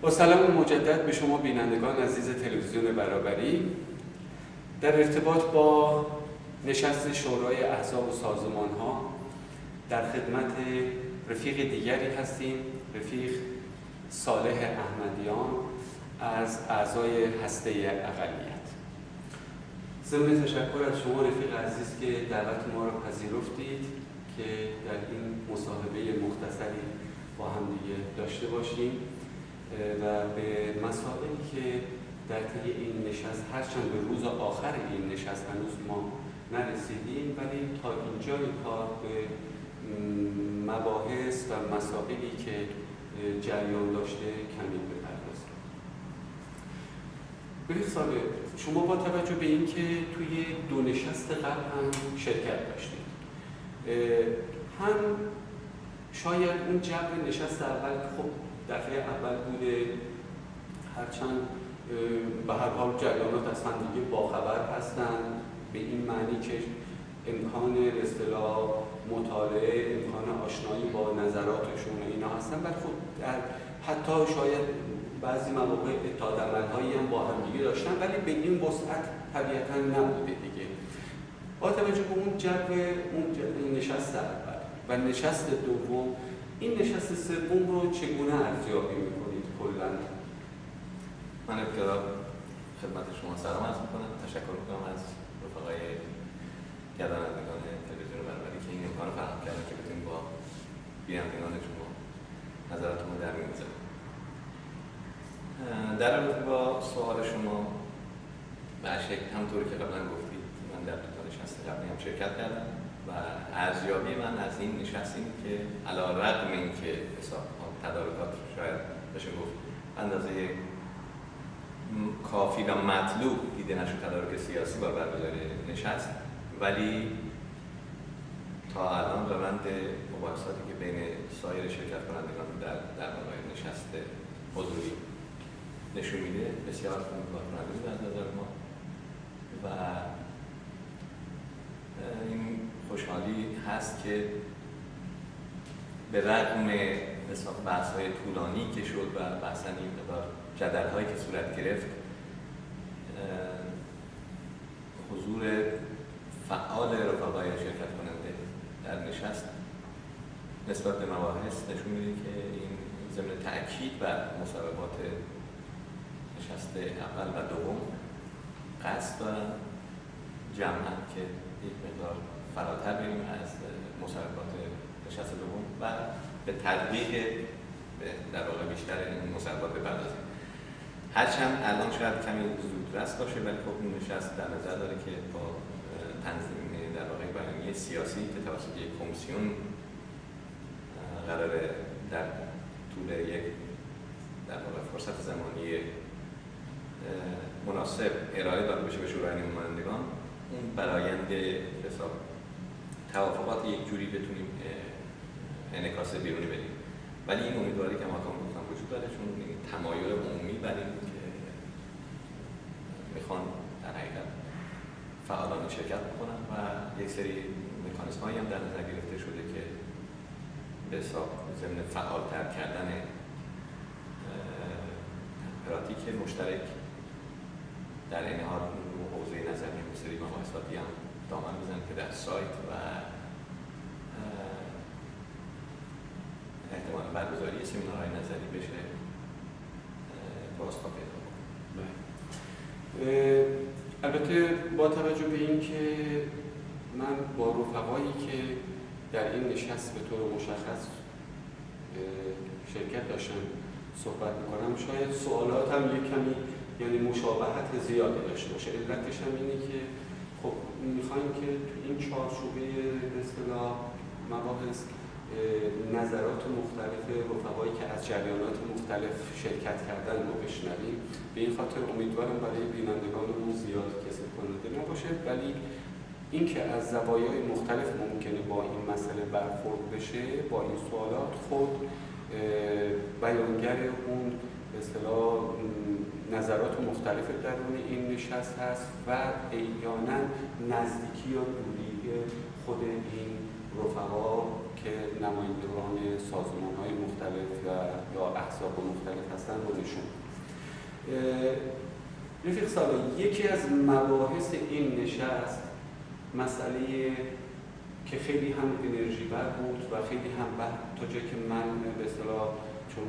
با سلام مجدد به شما بینندگان عزیز تلویزیون برابری، در ارتباط با نشست شورای احزاب و سازمان‌ها در خدمت رفیق دیگری هستیم، رفیق صالح احمدیان از اعضای هسته اقلیت. ضمن تشکر از شما رفیق عزیز که دعوت ما را پذیرفتید که در این مصاحبه مختصری با هم دیگه داشته باشیم و به مسائلی که در طی این نشست، هرچند به روز آخر این نشست هنوز ما نرسیدیم، ولی تا اینجای کار به مباحث و مسائلی که جریان داشته کمی بپردازیم. رفیق صالح، شما با توجه به اینکه توی دو نشست قبل هم شرکت داشتید، هم شاید اون جو نشست اول خب دفعه اول بوده، هرچند به هر حال جریانات از هم دیگه باخبر هستند، به این معنی که امکان به اصطلاح مطالعه، امکان آشنایی با نظراتشون و اینا هستن، ولی خب در حتی شاید بعضی مواقع اتحادعمل‌هایی هم با هم دیگه داشتن، ولی به این وسعت طبیعتاً نبوده دیگه. با توجه به اون جو اون نشست اول و نشست دوم، این نشست سوم رو چگونه ارزیابی می‌کنید کلاً؟ من ابتدا خدمت شما سلام عرض می‌کنم، تشکر می‌کنم از رفقای گردانندگان تلویزیون برابری که این امکان رو فراهم کردن که بتونیم با بینندگان شما نظراتمون در میون بذاریم. در رابطه با سوال شما، به شکل همونطوری که قبلا گفتید من در دو تا نشست قبلی هم شرکت کردم و ارزیابی من از این نشست اینه که علی‌رغم اینکه حساب تدارکات شاید بشه گفت اندازه کافی و مطلوب دیده نشد تدارک سیاسی با برگزاری نشست، ولی تا الان روند مباحثاتی که بین سایر شرکت کنندگان در مورد نشست حضوری نشون میده بسیار امیدوارکننده بود از نظر ما و این خوشحالی هست که به رغم بحث‌های طولانی که شد و بحثاً این مقدار جدل‌هایی که صورت گرفت، حضور فعال رفقای شرکت کننده در نشست نسبت به مباحث نشون میده که این ضمن تأکید بر مصوبات نشست اول و دوم قصد دارن جمعاً که یک مقدار فراتر بریم از مصوبات نشست دوم و به تطبیق در واقع بیشتر این مصوبات بپردازیم. هرچند الان شاید کمی زودرس باشه، ولی خب این نشست در نظر داره که با تنظیم در واقع بیانیه سیاسی که توسط یک کمیسیون قراره در طول یک در واقع فرصت زمانی مناسب ارائه داده بشه به شورای نمایندگان، اون برآیند حساب توافقات یک جوری بتونیم انعکاس بیرونی بدیم. ولی این امیدواری که ماکان گفتم وجود داره، چون تمایل عمومی بر این که میخوان در حقیقت فعالان شرکت بکنن و یک سری مکانیزم هایی هم در نظر گرفته شده که به حساب ضمن فعالتر کردن پراتیک مشترک در این حال حوزه نظری یک سری مباحثاتی هم دامن بزنن که در سایت و احتمال برگزاری سمینارهای نظری بشه راستا پیدا کنه. البته با توجه به این که من با رفقایی که در این نشست به طور مشخص شرکت داشتن صحبت میکنم، شاید سوالاتم یک کمی یعنی مشابهت زیادی داشته باشه. علتش هم اینه که خب میخوایم که تو این چارچوبه به اصطلاح مباحث نظرات مختلف رفقایی که از جریانات مختلف شرکت کردن رو بشنویم. به این خاطر امیدوارم برای بینندگانمون زیاد کسب کننده نباشه، ولی اینکه از زوایای مختلف ممکنه با این مسئله برخورد بشه، با این سوالات، خود بیانگر اون به اصطلاح نظرات مختلف درون این نشست هست و احیانا نزدیکی یا دوری خود این رفقا که نمایندگان سازمان‌های مختلف و یا احزاب مختلف هستن رو نشون. رفیق سالار، یکی از مباحث این نشست مسئله که خیلی هم انرژی بر بود و خیلی هم تا جایی که من به اصطلاح چون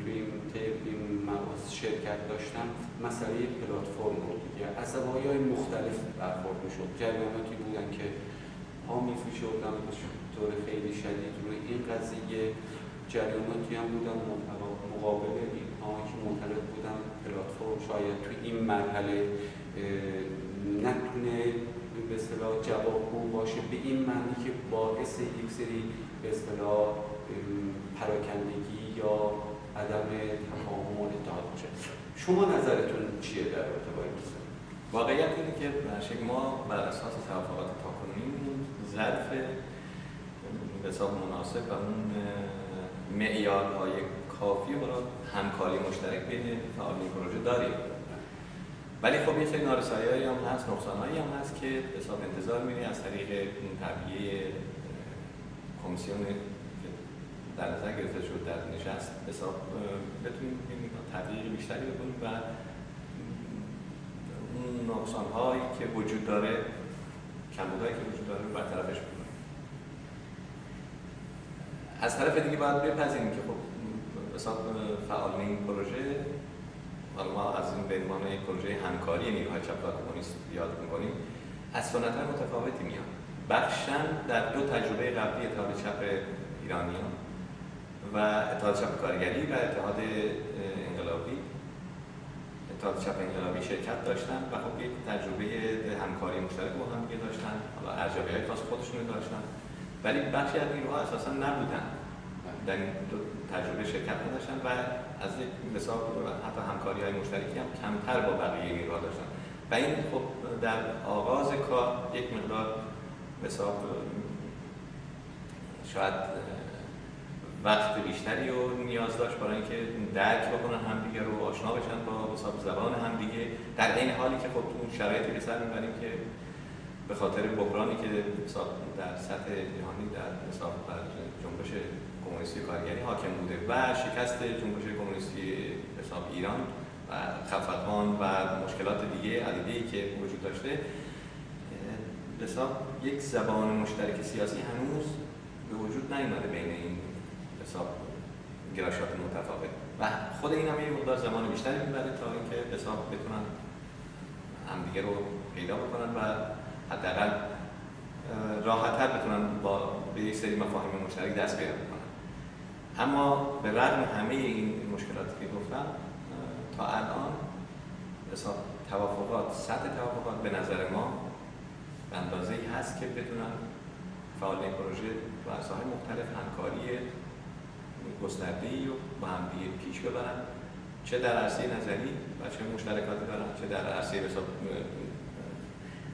توی این مباحث شرکت داشتم مسئله پلتفرم بود دیگه. از زوایای مختلف برخورد شد. جریاناتی بودن که پا می‌فشردن به طور خیلی شدید روی این قضیه، جریاناتی هم بودن مقابل اینها که معتقد بودن پلتفرم شاید توی این مرحله نتونه به اصطلاح جوابگو باشه به این معنی که باعث یک سری به اصطلاح پراکندگی یا عدم تفاهم و اتحاد باشه. شما نظرتون چیه در رابطه با این مسئله؟ واقعیت اینه که ما بر اساس توافقات تاکنونی ظرف به حساب مناسب و اون معیارهای کافی برای همکاری مشترک بین فعالین پروژه داریم. ولی خب یه سری نارسایی‌هایی هم هست، نقصان‌هایی هم هست که به حساب انتظار می‌ریم از طریق این تبیه کمیسیون که در نظر گرفته شد در نشست حساب بتونیم تبیه بیشتری بکنیم و اون نقصان‌هایی که وجود داره، کمبودهایی که وجود داره برطرفش بکنیم. از طرف دیگه باید بپذیریم که خب حساب فعالین پروژه، حالا ما از این به عنوان یک پروژه همکاری نیروهای چپ و کمونیست یاد می‌کنیم، از سنت‌های متفاوتی میاد. بخشاً در دو تجربه قبلی اتحاد چپ ایرانیان و اتحاد چپ کارگری و اتحاد انقلابی، اتحاد چپ انقلابی شرکت داشتن و خب یک تجربه همکاری مشترک با هم داشتن، حالا ارزیابی‌های خاص خودشون داشتن، ولی بخشی از نیروها اساساً نبودن. در این دو تجربه شرکت نداشتن و از یک مثال حتی همکاری‌های مشترکی هم کمتر با بقیه نیروها داشتن و این خب در آغاز کار یک مقدار مثال شاید وقت بیشتری رو نیاز داشت برای اینکه درک بکنن همدیگه رو، آشنا بشن با حساب زبان همدیگه، در این حالی که خب اون شرایطی به سر میبریم که به خاطر بحرانی که در سطح جهانی در حساب جنبش کمونیستی کارگری حاکم بوده و شکست جنبش کمونیستی حساب ایران و خفقان و مشکلات دیگه عدیده‌ای که وجود داشته، حساب یک زبان مشترک سیاسی هنوز به وجود نیامده بین این حساب گرایشات متفاوت و خود این هم یه مقدار زمان بیشتری میبره تا اینکه حساب بتونن همدیگه رو پیدا بکنن و حداقل راحت‌تر بتونن به یک سری مفاهیم مشترک دست پیدا بکنن. اما به رغم همه این مشکلاتی که گفتم تا الان حساب سطح توافقات به نظر ما به اندازه‌ای هست که بتونن فعالین پروژه و ساحه‌های مختلف همکاری گسترده‌ای رو با هم دیگه پیش ببرن، چه در عرصه نظری و چه مشترکاتی دارن، چه در عرصه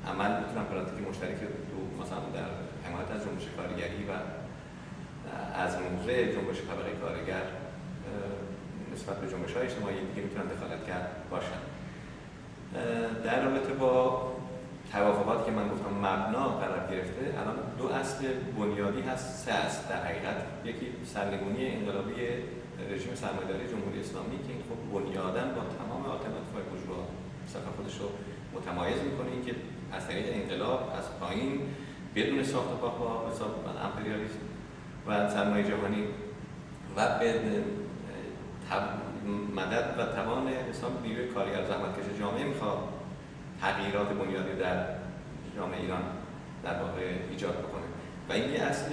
عمل بتونن پراتیک مشترک رو مثلا در حمایت از جنبش کارگری و از موضع جنبش طبقه کارگر نسبت به جنبش‌های اجتماعی دیگه میتونن دخالت کرد باشن. در رابطه با توافقاتی که من گفتم مبنا قرار گرفته، الان دو اصل بنیادی هست، سه اصل در حقیقت. یکی سرنگونی انقلابی رژیم سرمایه‌داری جمهوری اسلامی که این خب بنیاداً با تمام آلترناتیوهای بورژوا صفحه خودش رو متمایز می‌کنه، که از طریق انقلاب از پایین بدون ساخت و پاک با حساب امپریالیسم و سرمایه جهانی و به مدد و توان حساب نیروی کارگر زحمتکش جامعه میخواد تغییرات بنیادی در جامعه ایران در واقع ایجاد بکنه و این یه اصل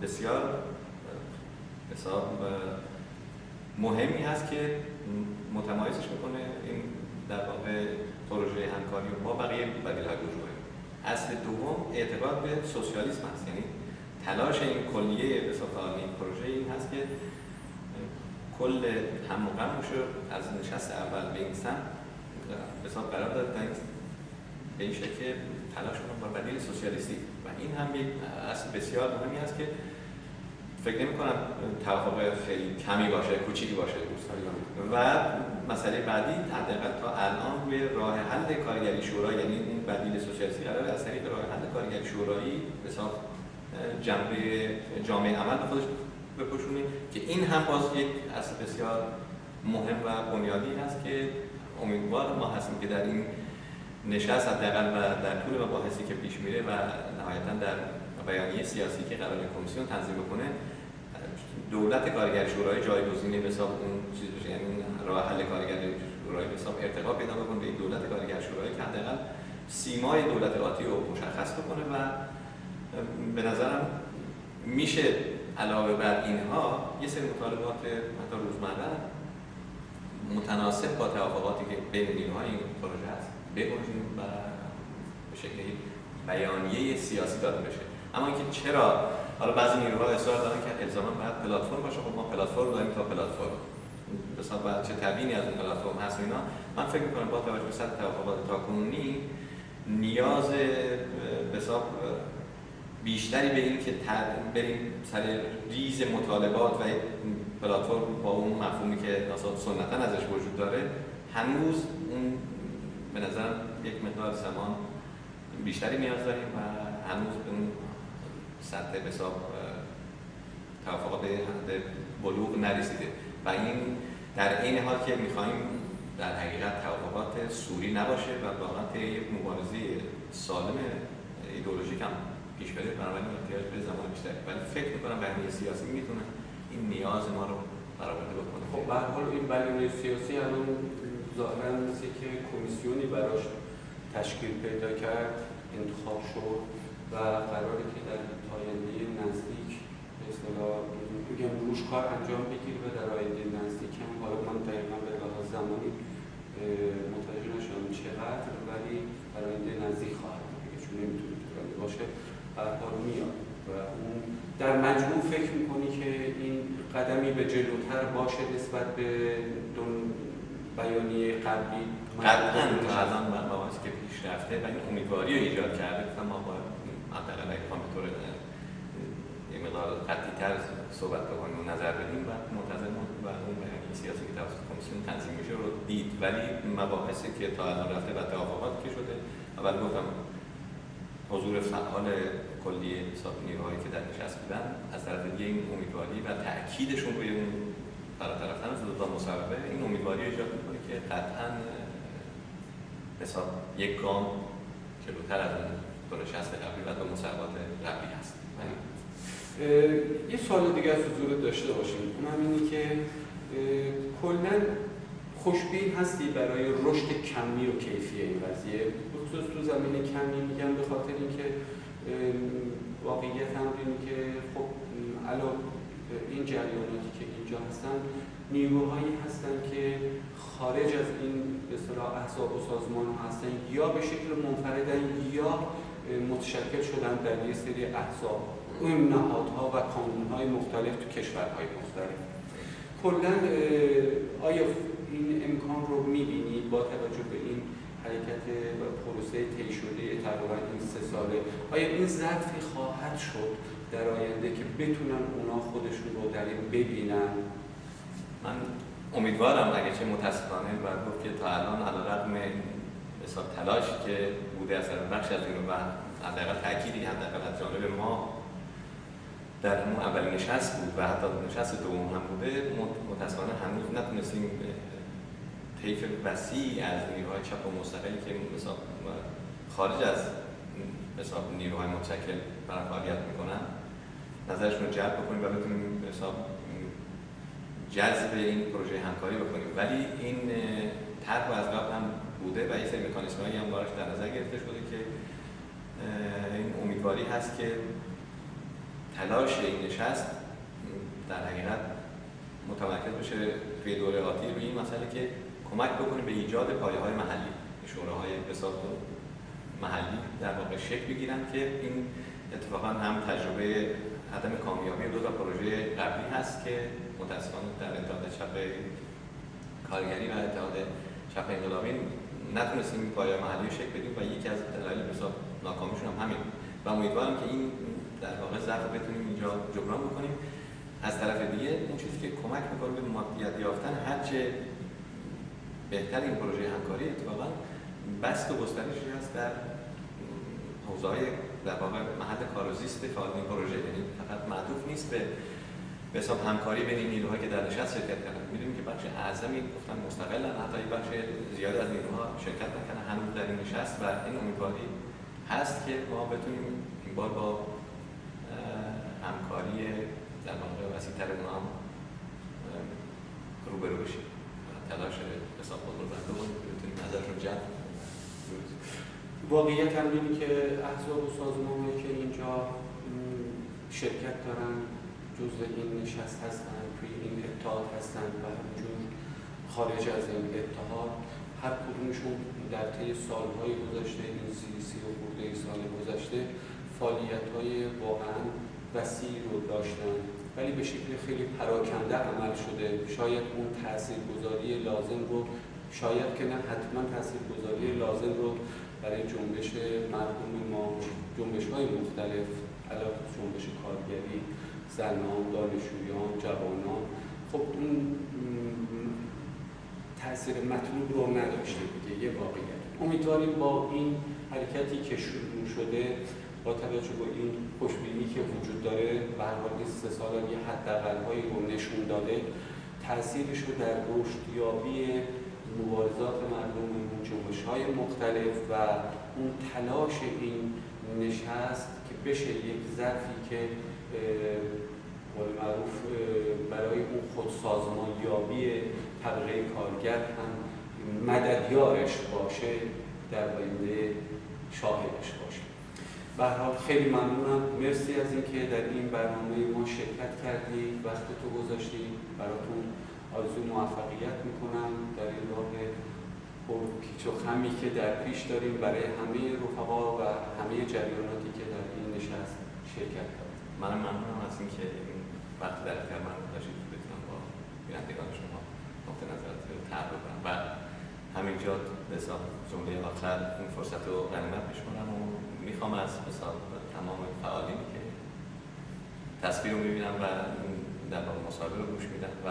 بسیار حساب مهمی هست که متمایزش میکنه این در واقع پروژه همکاری با بقیه بدیل‌های بورژوایی. اصل دوم اعتقاد به سوسیالیسم هست، یعنی تلاش این کلیه به صفحه این پروژه این هست که کل هم و غمش رو از نشست اول به این سمت به حساب قرار داد به این شکل که تلاش کنم با بدیل سوسیالیستی و این هم یک اصل بسیار مهمی هست که فکر نمی کنم توافق خیلی کمی باشه، کوچیکی باشه و مسئله بعدی حداقل تا الان روی راه حل کارگری شورایی، یعنی این بدیل سوسیالیستی قراره از طریق راه حل کارگری شورایی به حساب جنبه جامعه عمل به خودش بپوشونه که این هم باز یک اصل بسیار مهم و بنیادی هست که امیدوار ما هستیم که در این نشست حداقل و در طول مباحثی که پیش میره و نهایتاً در بیانیه سیاسی که قرار کمیسیون تنظیم بکنه دولت کارگر شورای جایگزینی به حساب اون چیز بشه، یعنی راه حل کارگر شورای به حساب ارتقا پیدا بکنه به دولت کارگر شورای که حداقل سیمای دولت آتی رو مشخص بکنه و به نظرم میشه علاوه بر اینها یه سری مطالبات حتی روزمره متناسب با توافقاتی که بین نیروهای این پروژه هست بگنجیم و به شکلی بیانیه سیاسی داده بشه. اما اینکه چرا حالا بعضی نیروها اصرار دارن که الزاما باید پلتفرم باشه، خب ما پلتفرم داریم تا پلتفرم مثلا بعد چه تبیینی از این پلتفرم هست اینا، من فکر می‌کنم با توجه به سطح توافقات تاکنونی نیاز به حساب بیشتری به این که بریم سر ریز مطالبات و پلتفرم با اون مفهومی که اصلا سنتاً ازش وجود داره هنوز اون به نظر یک مقدار زمان بیشتری نیاز داریم و هنوز به اون سطح به حساب توافقات به حد بلوغ نرسیده و این در این حال که می‌خوایم در حقیقت توافقات سوری نباشه و واقعا یک مبارزه سالم ایدئولوژیک هم پیش بره، بنابراین احتیاج به زمان بیشتری، ولی فکر می‌کنم بیانیه سیاسی میتونه این نیاز ما رو برآورده بکنه. خب به هر حال این بیانیه سیاسی الان ظاهراً مثل که کمیسیونی براش تشکیل پیدا کرد، انتخاب شد و قراره که در آینده نزدیک به اصطلاح میگم روش کار انجام بگیره و در آینده نزدیک هم حالا من دقیقاً به لحاظ زمانی متوجه نشدم چقدر، ولی در آینده نزدیک خواهد بود چون نمیتونه طولانی باشه، به هر حال میاد و اون در مجموع فکر میکنی که این قدمی به جلوتر باشه نسبت به بیانیه قبلی. قطعاً تا الان مباحثی که پیش رفته و این امیدواری رو ایجاد کرده و ما باید حداقل اگه بخوام به طور یه مقدار قطعی‌تر صحبت بکنیم و نظر بدیم و منتظریم و اون بیانیه سیاسی که توسط کمیسیون تنظیم میشه رو دید، ولی مباحثی که تا الان رفته و توافقاتی که شده اول گفتم حضور فعال کلی حساب نیروهایی که در نشست بودن از طرف دیگه این امیدواری و تأکیدشون روی اون فراتر رفتن از دو مصوبه این امیدواری ایجاد می‌کنه که قطعاً حساب یک گام جلوتر از اون دو نشست قبلی و دو مصوبات قبلی هست. یه سوال دیگه از حضور داشته باشیم، اونم اینه که کلاً خوشبین هستی برای رشد کمی و کیفی این قضیه، بخصوص تو زمینه کمی میگم به خاطر اینکه واقعیت هم اینه که خب علاوه این جریاناتی که اینجا هستن نیروهایی هستن که خارج از این به اصطلاح احزاب و سازمان هستن یا به شکل منفردن یا متشکل شدن در یه سری احزاب اون نهادها و کانونهای مختلف تو کشورهای مختلف. کلاً آیا این امکان رو می‌بینید با توجه به این حرکت و پروسه طی شده تقریباً این 3 ساله، آیا این ظرفی خواهد شد در آینده که بتونن اونا خودشون رو در این ببینن؟ من امیدوارم، اگرچه متاسفانه باید گفت که تا الان علیرغم حساب تلاشی که بوده از بخش از این و حداقل تأکیدی حداقل از جانب ما در اون اولین نشست بود و حتی نشست دوم هم بوده، متاسفانه هنوز نتونستیم طیف وسیع از نیروهای چپ و مستقلی که حساب خارج از حساب نیروهای متشکل بر فعالیت میکنن نظرشون رو جلب بکنیم و بتونیم حساب جذب این پروژه همکاری بکنیم، ولی این طرح از قبل هم بوده و یه سری مکانیزم‌هایی هم براش در نظر گرفته شده که این امیدواری هست که تلاش این نشست در حقیقت متمرکز بشه توی دوره آتی روی این مسئله که کمک بکنه به ایجاد پایه‌های محلی، شوراهای حساب محلی در واقع شکل بگیرن که این اتفاقا هم تجربه عدم کامیابی دو تا پروژه قبلی هست که متأسفانه در اتحاد چپ کارگری و اتحاد چپ انقلابی نتونستیم این پایه‌های محلی شکل بدیم و یکی از دلایل حساب ناکامیشون هم همین و امیدوارم که این در واقع ضعف بتونیم اینجا جبران بکنیم. از طرف دیگه اون چیزی که کمک می‌کنه به مادیت یافتن هرچه بهتر این پروژه همکاری اتفاقا بست و گسترشی هست در حوزه‌های در واقع محل کار و زیست فعالین پروژه، یعنی فقط معطوف نیست به حساب همکاری بین این نیروها که در نشست شرکت کردن. می‌دونیم که بخش اعظمی گفتن مستقلن، حتی این بخش زیادی از نیروها شرکت نکردن هنوز در این نشست و این امیدواری هست که ما بتونیم این بار با همکاری در واقع وسیع‌تر اونها هم روبرو بشیم. تلاش حساب بزرگنده رو بتونیم نظرشون جلب واقعیت هم اینه که احزاب و سازمانی که اینجا شرکت دارن جزء این نشست هستن، توی این اتحاد هستن و همینجور خارج از این اتحاد هر کدومشون در طی سالهای گذشته، این 30 و خورده سال گذشته فعالیت‌های واقعا وسیع رو داشتن، ولی به شکل خیلی پراکنده عمل شده. شاید اون تاثیرگذاری لازم رو، شاید که نه حتما تاثیرگذاری لازم رو برای جنبش مردم ما، جنبش‌های مختلف علاوه جنبش کارگری، زنان، دانشجویان، جوانان، خب اون تاثیر مطلوب رو نداشته دیگه. یه واقعیت. امیدواریم با این حرکتی که شروع شده، با توجه به این خوشبینی که وجود داره، به هر حال 3 سال یه حداقل‌هایی رو نشون داده، تأثیرش رو در رشدیابی مبارزات مردم، جنبش‌های مختلف و اون تلاش این نشست که بشه یک ظرفی که معروف برای اون خودسازمانیابی طبقه کارگر هم مددیارش باشه، در آینده شاهدش باشه. به هر حال خیلی ممنونم، مرسی از اینکه در این برنامه ما شرکت کردید، وقت تو گذاشتید. براتون آرزوی موفقیت میکنم در این راه پیچ و خمی که در پیش داریم برای همه رفقا و همه جریاناتی که در این نشست شرکت داریم. منم ممنونم از اینکه این وقت در اختیار من داشتید که بتونم با بینندگان شما نقطه نظرات رو تعریف کنم و همینجا به حساب جمله آخر این فرصت رو غنیمت میشمارم و میخوام از حساب تمام فعالینی که تصویر رو میبینم و در واقع مصاحبه رو گوش میدن و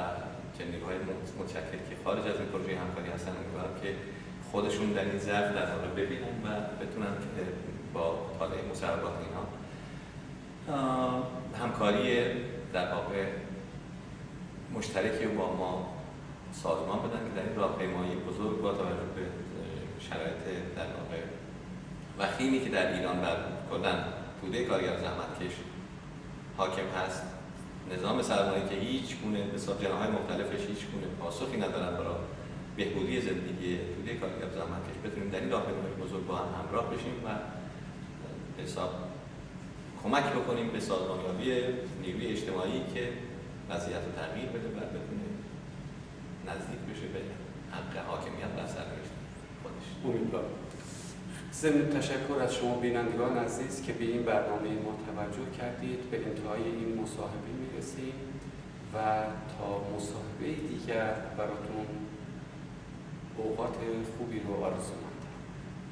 چه نیروهای متشکل که خارج از این پروژه همکاری هستن، امیدوارم که خودشون در این ظرف در واقع ببینن و بتونن که با مطالعه مصوبات اینها همکاری در واقع مشترکی با ما سازمان بدن که در این راهپیمایی بزرگ با توجه به شرایط در واقع وخیمی که در ایران بر کلاً توده کارگر زحمتکش حاکم هست، نظام سرمایه‌ای که هیچ گونه به جناح‌های مختلفش هیچ گونه پاسخی ندارن برای بهبودی زندگی توده کارگر زحمتکش، بتونیم در این راهپیمایی بزرگ با هم همراه بشیم و به حساب کمک بکنیم به سازمانیابی نیروی اجتماعی که وضعیت رو تغییر بده و بتونه نزدیک بشه به حق حاکمیت بر سرنوشت خودش. امیدوارم. ضمن تشکر از شما بینندگان عزیز که به این برنامه ما توجه کردید. به انتهای این مصاحبه میرسیم و تا مصاحبه دیگر براتون اوقات خوبی رو آرزو می‌کنم.